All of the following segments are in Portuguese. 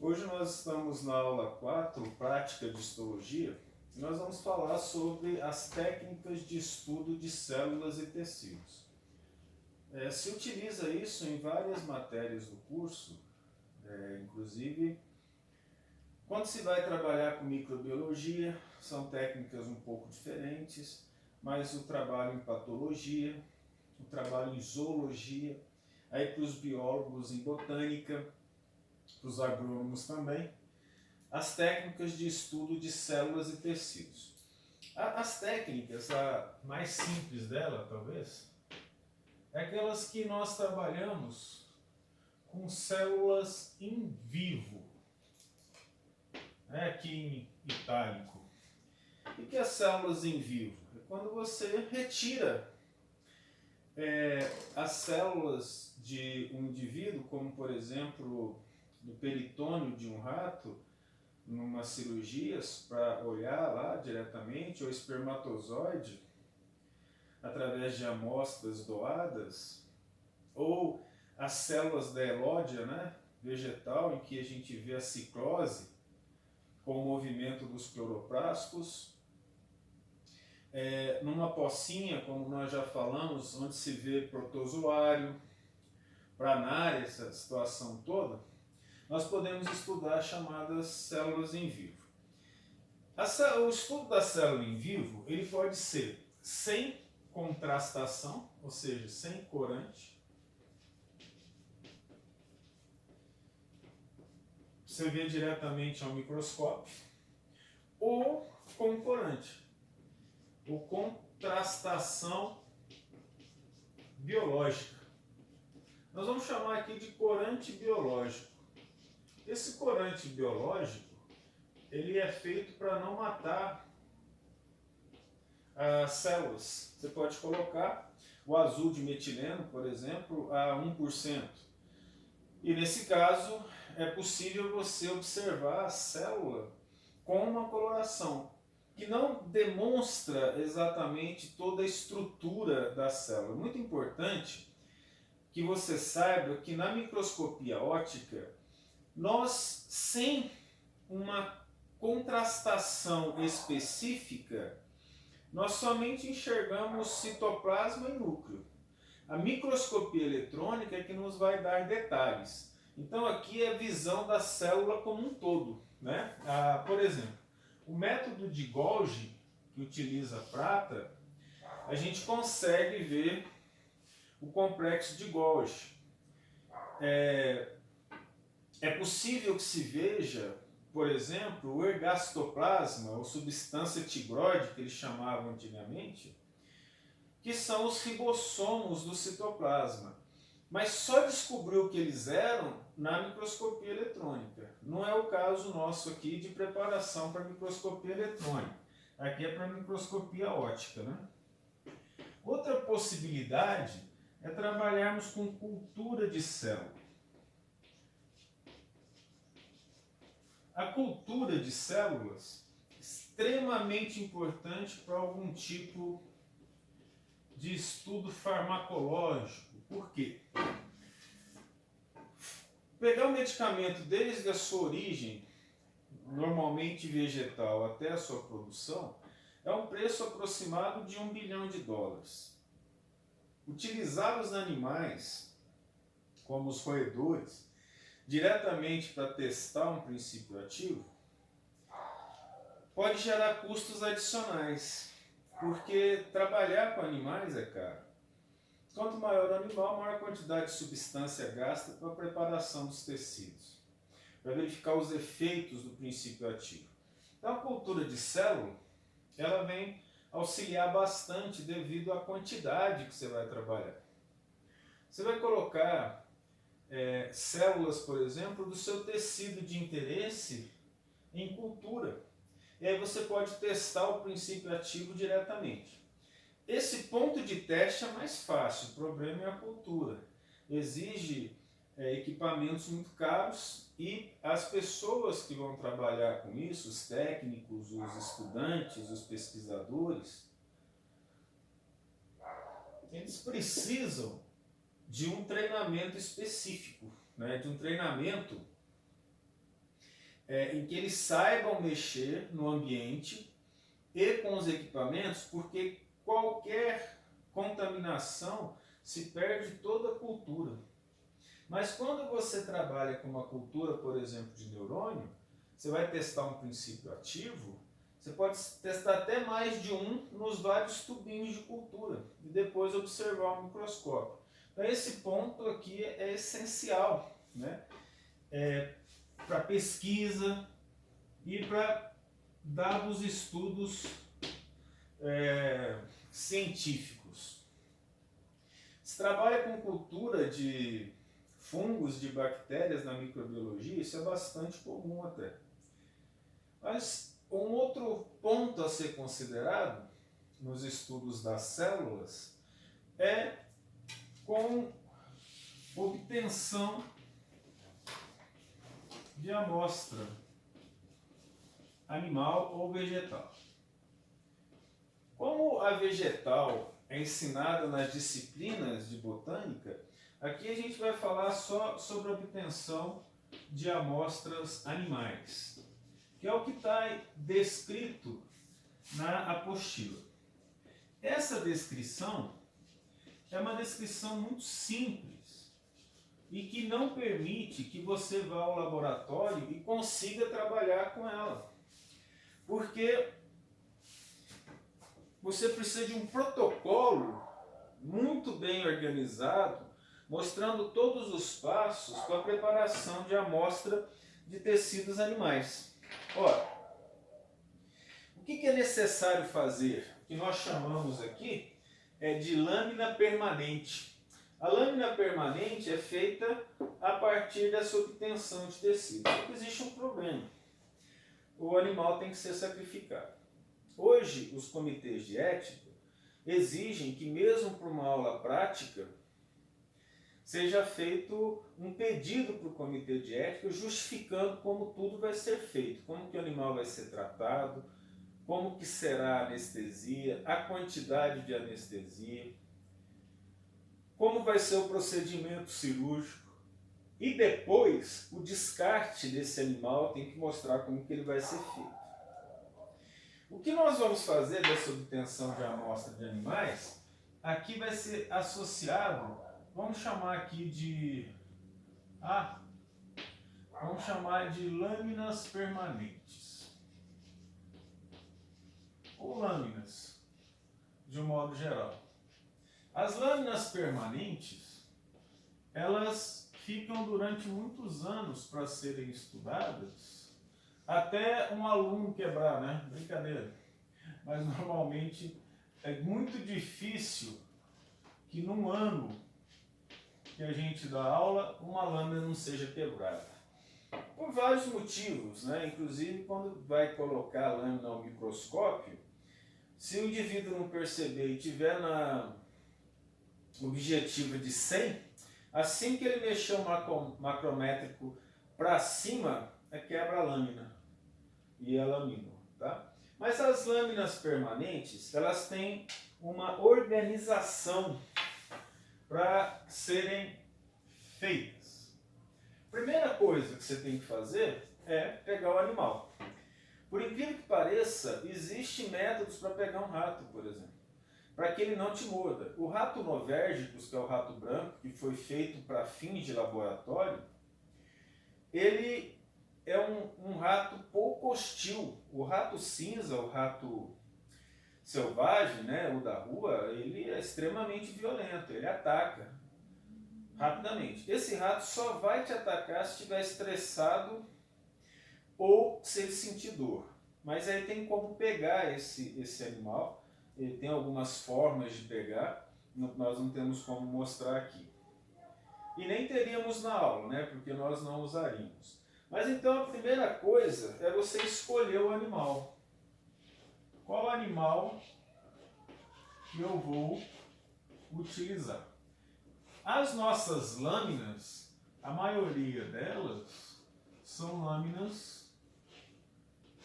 Hoje nós estamos na aula 4, Prática de Histologia, e nós vamos falar sobre as técnicas de estudo de células e tecidos. Se utiliza isso em várias matérias do curso, inclusive quando se vai trabalhar com microbiologia, são técnicas um pouco diferentes, mas o trabalho em patologia, o trabalho em zoologia, aí para os biólogos em botânica, para os agrônomos também, as técnicas de estudo de células e tecidos. As técnicas, a mais simples dela, talvez, é aquelas que nós trabalhamos com células in vivo, aqui em itálico. E que as células in vivo? É quando você retira as células de um indivíduo, como por exemplo do peritônio de um rato, numa cirurgia para olhar lá diretamente, ou espermatozoide, através de amostras doadas, ou as células da elódia, vegetal, em que a gente vê a ciclose com o movimento dos cloroplastos, numa pocinha, como nós já falamos, onde se vê protozoário, pranária, essa situação toda, nós podemos estudar as chamadas células em vivo. O estudo da célula em vivo ele pode ser sem contrastação, ou seja, sem corante. Você vê diretamente ao microscópio, ou com corante, ou contrastação biológica. Nós vamos chamar aqui de corante biológico. Esse corante biológico ele é feito para não matar as células. Você pode colocar o azul de metileno, por exemplo, a 1%. E nesse caso é possível você observar a célula com uma coloração que não demonstra exatamente toda a estrutura da célula. Muito importante que você saiba que na microscopia óptica, nós, sem uma contrastação específica, nós somente enxergamos citoplasma e núcleo. A microscopia eletrônica é que nos vai dar detalhes. Então aqui é a visão da célula como um todo. Por exemplo, o método de Golgi, que utiliza prata, a gente consegue ver o complexo de Golgi. É possível que se veja, por exemplo, o ergastoplasma, ou substância tigroide, que eles chamavam antigamente, que são os ribossomos do citoplasma. Mas só descobriu o que eles eram na microscopia eletrônica. Não é o caso nosso aqui de preparação para microscopia eletrônica. Aqui é para microscopia óptica. Outra possibilidade é trabalharmos com cultura de célula. A cultura de células é extremamente importante para algum tipo de estudo farmacológico. Por quê? Pegar o medicamento desde a sua origem, normalmente vegetal, até a sua produção, é um preço aproximado de $1 bilhão. Utilizar os animais, como os roedores, diretamente para testar um princípio ativo, pode gerar custos adicionais, porque trabalhar com animais é caro. Quanto maior o animal, maior a quantidade de substância gasta para a preparação dos tecidos, para verificar os efeitos do princípio ativo. Então a cultura de célula, ela vem auxiliar bastante devido à quantidade que você vai trabalhar. Você vai colocar células, por exemplo, do seu tecido de interesse em cultura. E aí você pode testar o princípio ativo diretamente. Esse ponto de teste é mais fácil, o problema é a cultura. Exige equipamentos muito caros e as pessoas que vão trabalhar com isso, os técnicos, os estudantes, os pesquisadores, eles precisam de um treinamento específico, de um treinamento em que eles saibam mexer no ambiente e com os equipamentos, porque qualquer contaminação se perde toda a cultura. Mas quando você trabalha com uma cultura, por exemplo, de neurônio, você vai testar um princípio ativo, você pode testar até mais de um nos vários tubinhos de cultura e depois observar o microscópio. Então esse ponto aqui é essencial, né? Para pesquisa e para dados estudos científicos. Se trabalha com cultura de fungos, de bactérias na microbiologia, isso é bastante comum até. Mas um outro ponto a ser considerado nos estudos das células é com obtenção de amostra animal ou vegetal. Como a vegetal é ensinada nas disciplinas de botânica, aqui a gente vai falar só sobre a obtenção de amostras animais, que é o que está descrito na apostila. Essa descrição é uma descrição muito simples e que não permite que você vá ao laboratório e consiga trabalhar com ela. Porque você precisa de um protocolo muito bem organizado, mostrando todos os passos para a preparação de amostra de tecidos animais. Ora, o que é necessário fazer? O que nós chamamos aqui de lâmina permanente. A lâmina permanente é feita a partir dessa obtenção de tecido. Só que existe um problema. O animal tem que ser sacrificado. Hoje, os comitês de ética exigem que, mesmo para uma aula prática, seja feito um pedido para o comitê de ética justificando como tudo vai ser feito, como que o animal vai ser tratado, como que será a anestesia, a quantidade de anestesia, como vai ser o procedimento cirúrgico e depois o descarte desse animal tem que mostrar como que ele vai ser feito. O que nós vamos fazer dessa obtenção de amostra de animais, aqui vai ser associado, vamos chamar aqui de lâminas permanentes. Ou lâminas, de um modo geral. As lâminas permanentes, elas ficam durante muitos anos para serem estudadas, até um aluno quebrar, né? Brincadeira. Mas normalmente é muito difícil que num ano que a gente dá aula, uma lâmina não seja quebrada. Por vários motivos, né? Inclusive quando vai colocar a lâmina ao microscópio, se o indivíduo não perceber e tiver na objetiva de 100, assim que ele mexer o macrométrico para cima, quebra a lâmina e é lamíneo, tá? Mas as lâminas permanentes, elas têm uma organização para serem feitas. Primeira coisa que você tem que fazer é pegar o animal. Por incrível que pareça, existem métodos para pegar um rato, por exemplo, para que ele não te morda. O rato novérgicus, que é o rato branco, que foi feito para fins de laboratório, ele é um rato pouco hostil. O rato cinza, o rato selvagem, né, o da rua, ele é extremamente violento, ele ataca rapidamente. Esse rato só vai te atacar se estiver estressado ou se ele sentir dor. Mas aí tem como pegar esse animal, ele tem algumas formas de pegar, nós não temos como mostrar aqui. E nem teríamos na aula, né, porque nós não usaríamos. Mas então a primeira coisa é você escolher o animal. Qual animal que eu vou utilizar? As nossas lâminas, a maioria delas são lâminas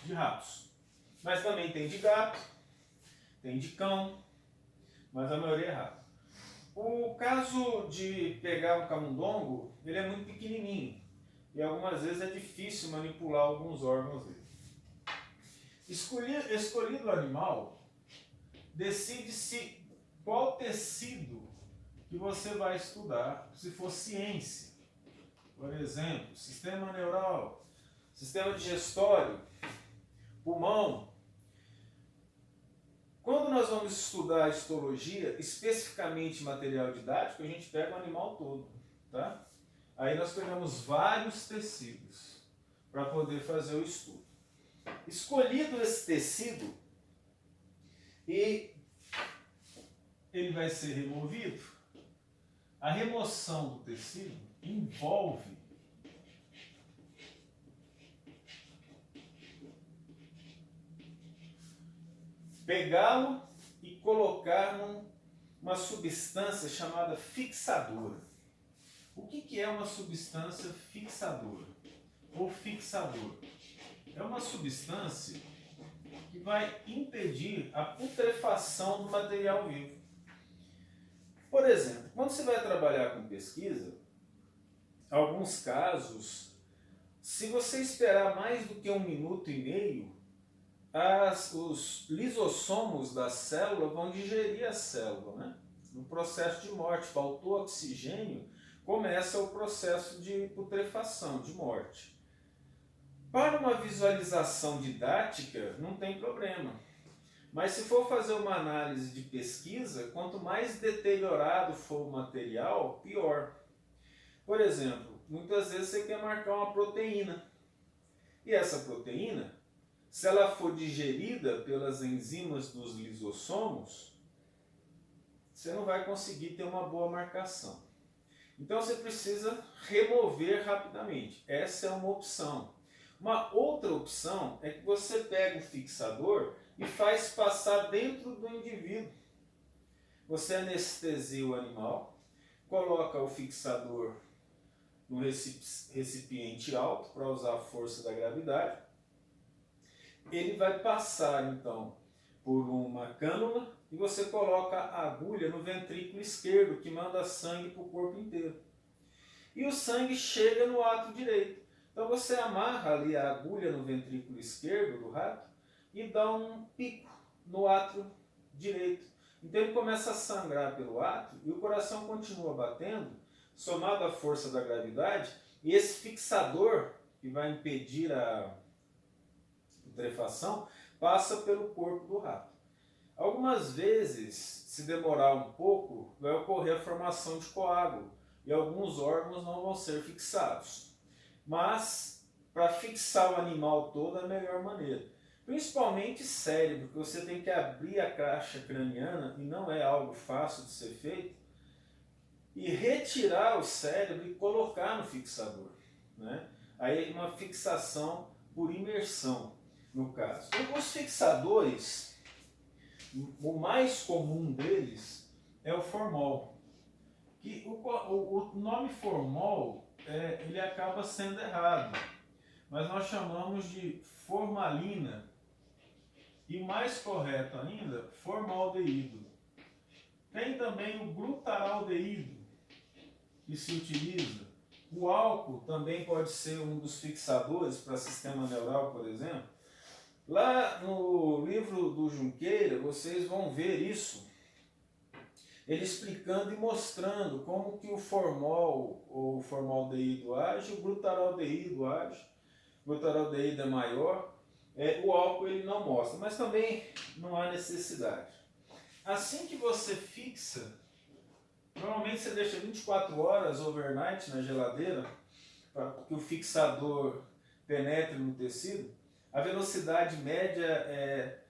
de ratos. Mas também tem de gato, tem de cão, mas a maioria é rato. O caso de pegar um camundongo, ele é muito pequenininho. e algumas vezes é difícil manipular alguns órgãos dele. Escolhido o animal, decide-se qual tecido que você vai estudar, se for ciência. Por exemplo, sistema neural, sistema digestório, pulmão. Quando nós vamos estudar a histologia, especificamente material didático, a gente pega o animal todo, tá? Aí nós pegamos vários tecidos para poder fazer o estudo. Escolhido esse tecido, e ele vai ser removido, a remoção do tecido envolve pegá-lo e colocar numa substância chamada fixadora. O que é uma substância fixadora ou fixador? É uma substância que vai impedir a putrefação do material vivo. Por exemplo, quando você vai trabalhar com pesquisa, alguns casos, se você esperar mais do que 1 minuto e meio, os lisossomos da célula vão digerir a célula, né? No processo de morte, faltou oxigênio, começa o processo de putrefação, de morte. Para uma visualização didática, não tem problema. Mas se for fazer uma análise de pesquisa, quanto mais deteriorado for o material, pior. Por exemplo, muitas vezes você quer marcar uma proteína. E essa proteína, se ela for digerida pelas enzimas dos lisossomos, você não vai conseguir ter uma boa marcação. Então você precisa remover rapidamente. Essa é uma opção. Uma outra opção é que você pega o fixador e faz passar dentro do indivíduo. Você anestesia o animal, coloca o fixador no recipiente alto para usar a força da gravidade. Ele vai passar então por uma cânula e você coloca a agulha no ventrículo esquerdo que manda sangue para o corpo inteiro. E o sangue chega no átrio direito. Então você amarra ali a agulha no ventrículo esquerdo do rato e dá um pico no átrio direito. Então ele começa a sangrar pelo átrio e o coração continua batendo, somado à força da gravidade, e esse fixador que vai impedir a putrefação passa pelo corpo do rato. Algumas vezes, se demorar um pouco, vai ocorrer a formação de coágulo e alguns órgãos não vão ser fixados. Mas, para fixar o animal todo é a melhor maneira. Principalmente cérebro, porque você tem que abrir a caixa craniana, e não é algo fácil de ser feito, e retirar o cérebro e colocar no fixador, né? Aí uma fixação por imersão, no caso. Os fixadores, o mais comum deles é o formol. Que o nome formol ele acaba sendo errado, mas nós chamamos de formalina, e mais correto ainda, formaldeído. Tem também o glutaraldeído que se utiliza. O álcool também pode ser um dos fixadores para sistema neural, por exemplo. Lá no livro do Junqueira, vocês vão ver isso, ele explicando e mostrando como que o formol ou formaldeído age, o glutaraldeído age. O glutaraldeído é maior, o álcool ele não mostra, mas também não há necessidade. Assim que você fixa, normalmente você deixa 24 horas overnight na geladeira, para que o fixador penetre no tecido. A velocidade média é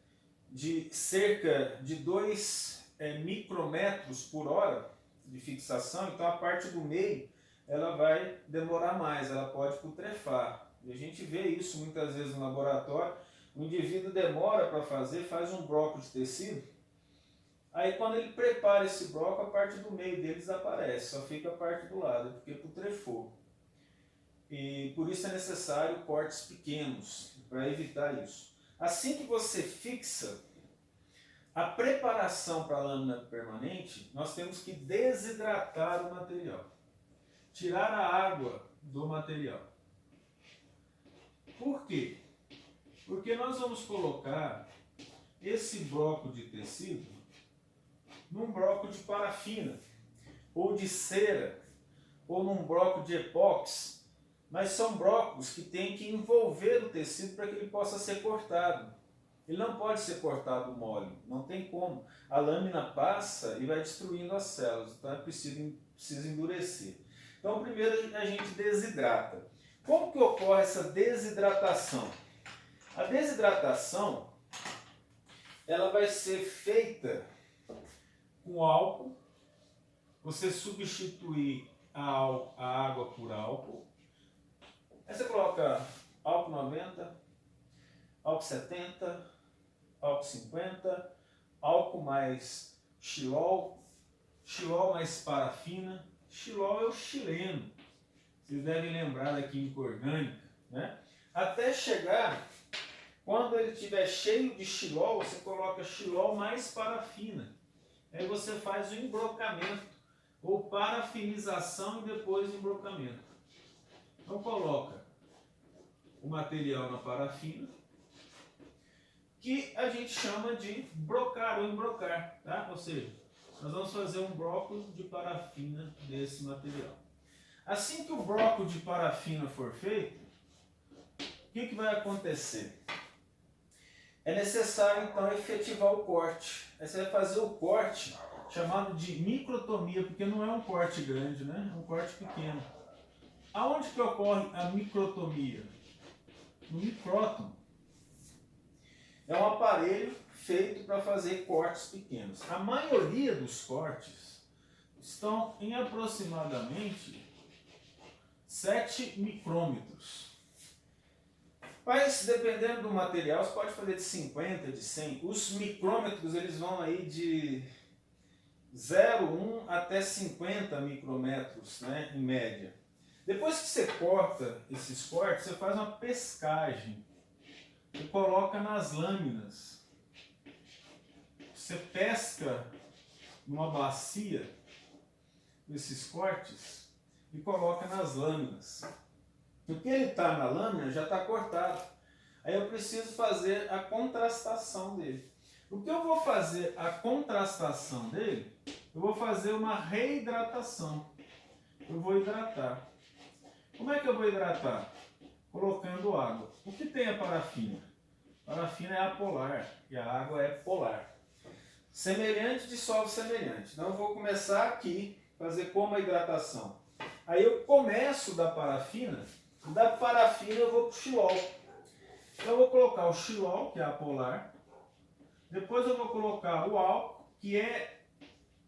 de cerca de 2 micrômetros por hora de fixação, então a parte do meio ela vai demorar mais, ela pode putrefar. E a gente vê isso muitas vezes no laboratório, o indivíduo demora para fazer, faz um bloco de tecido, aí quando ele prepara esse bloco, a parte do meio dele desaparece, só fica a parte do lado, porque putrefou. E por isso é necessário cortes pequenos, para evitar isso. Assim que você fixa, a preparação para a lâmina permanente, nós temos que desidratar o material. Tirar a água do material. Por quê? Porque nós vamos colocar esse bloco de tecido num bloco de parafina, ou de cera, ou num bloco de epóxi, mas são blocos que tem que envolver o tecido para que ele possa ser cortado. Ele não pode ser cortado mole, não tem como. A lâmina passa e vai destruindo as células, então é preciso endurecer. Então primeiro a gente desidrata. Como que ocorre essa desidratação? A desidratação ela vai ser feita com álcool, você substituir a água por álcool. Aí você coloca álcool 90, álcool 70, álcool 50, álcool mais xilol, xilol mais parafina. Xilol é o chileno, vocês devem lembrar da química orgânica, né? Até chegar, quando ele estiver cheio de xilol, você coloca xilol mais parafina. Aí você faz o embrocamento, ou parafinização e depois o embrocamento. Então coloca o material na parafina, que a gente chama de brocar ou embrocar, tá? Ou seja, nós vamos fazer um bloco de parafina desse material. Assim que o bloco de parafina for feito, o que vai acontecer? É necessário então efetivar o corte. Aí você vai fazer o corte chamado de microtomia, porque não é um corte grande, né? É um corte pequeno. Aonde que ocorre a microtomia? No micrótomo. É um aparelho feito para fazer cortes pequenos. A maioria dos cortes estão em aproximadamente 7 micrômetros. Mas dependendo do material, você pode fazer de 50, de 100. Os micrômetros eles vão aí de 0,1 até 50 micrômetros, né, em média. Depois que você corta esses cortes, você faz uma pescagem e coloca nas lâminas. Você pesca numa bacia esses cortes e coloca nas lâminas. O que ele está na lâmina já está cortado. Aí eu preciso fazer a contrastação dele. O que eu vou fazer a contrastação dele? Eu vou fazer uma reidratação. Eu vou hidratar. Como é que eu vou hidratar? Colocando água. O que tem a parafina? A parafina é apolar e a água é polar. Semelhante dissolve semelhante. Então eu vou começar aqui, fazer como a hidratação. Aí eu começo da parafina eu vou para o xilol. Então eu vou colocar o xilol, que é apolar. Depois eu vou colocar o álcool, que é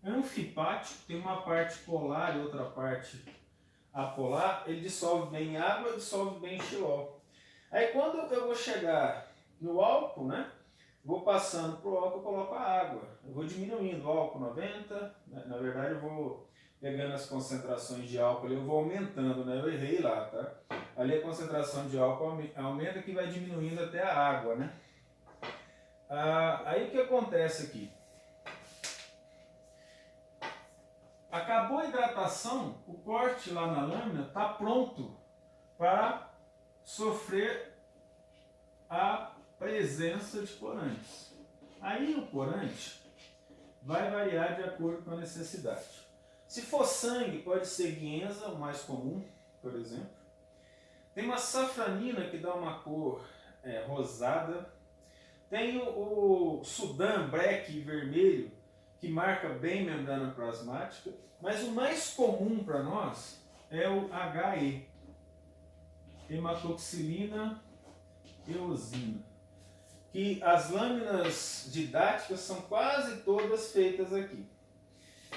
anfipático, tem uma parte polar e outra parte apolar. Ele dissolve bem água, dissolve bem xilol. Aí quando eu vou chegar no álcool, né? Vou passando para o álcool, eu coloco a água. Eu vou diminuindo o álcool 90, né? Na verdade eu vou pegando as concentrações de álcool ali, eu vou aumentando, né? Eu errei lá, tá? Ali a concentração de álcool aumenta que vai diminuindo até a água, né? Aí o que acontece aqui? Acabou a hidratação, o corte lá na lâmina está pronto para sofrer a presença de corantes. Aí o corante vai variar de acordo com a necessidade. Se for sangue, pode ser guienza, o mais comum, por exemplo. Tem uma safranina que dá uma cor rosada. Tem o Sudan, breque vermelho, que marca bem membrana plasmática. Mas o mais comum para nós é o HE, hematoxilina eosina. Que as lâminas didáticas são quase todas feitas aqui.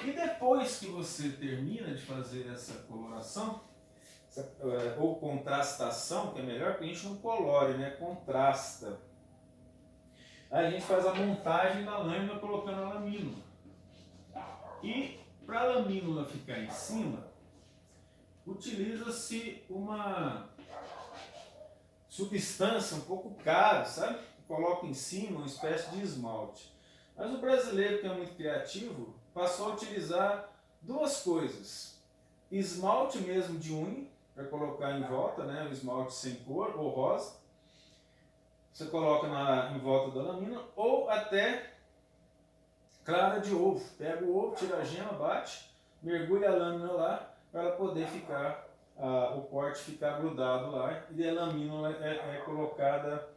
E depois que você termina de fazer essa coloração, ou contrastação, que é melhor, porque a gente não colore, né? Contrasta. Aí a gente faz a montagem da lâmina colocando a lamínula. E para a lamínula ficar em cima, utiliza-se uma substância um pouco cara, sabe? Coloca em cima uma espécie de esmalte. Mas o brasileiro, que é muito criativo, passou a utilizar duas coisas. Esmalte mesmo de unha, para colocar em volta, né? O esmalte sem cor ou rosa. você coloca em volta da lâmina, ou até clara de ovo. Pega o ovo, tira a gema, bate, mergulha a lâmina lá para ela poder ficar, o corte ficar grudado lá, e a lâmina é colocada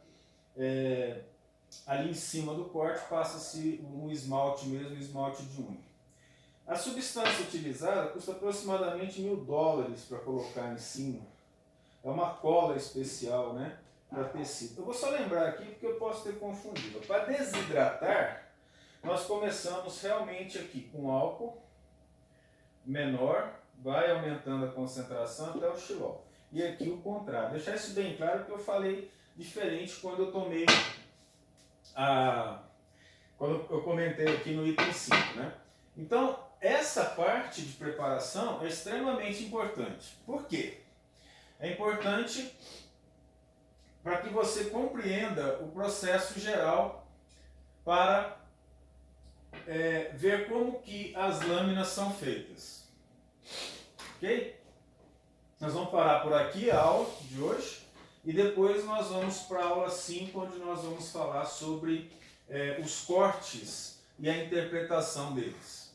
ali em cima do corte, passa-se um esmalte mesmo, um esmalte de unha. A substância utilizada custa aproximadamente $1.000 para colocar em cima. É uma cola especial, né, para tecido. Eu vou só lembrar aqui porque eu posso ter confundido. Para desidratar, nós começamos realmente aqui com álcool menor, vai aumentando a concentração até o xilol. E aqui o contrário. Deixar isso bem claro porque eu falei diferente quando eu tomei quando eu comentei aqui no item 5, né? Então, essa parte de preparação é extremamente importante. Por quê? É importante para que você compreenda o processo geral para ver como que as lâminas são feitas. Ok? Nós vamos parar por aqui a aula de hoje e depois nós vamos para a aula 5, onde nós vamos falar sobre os cortes e a interpretação deles.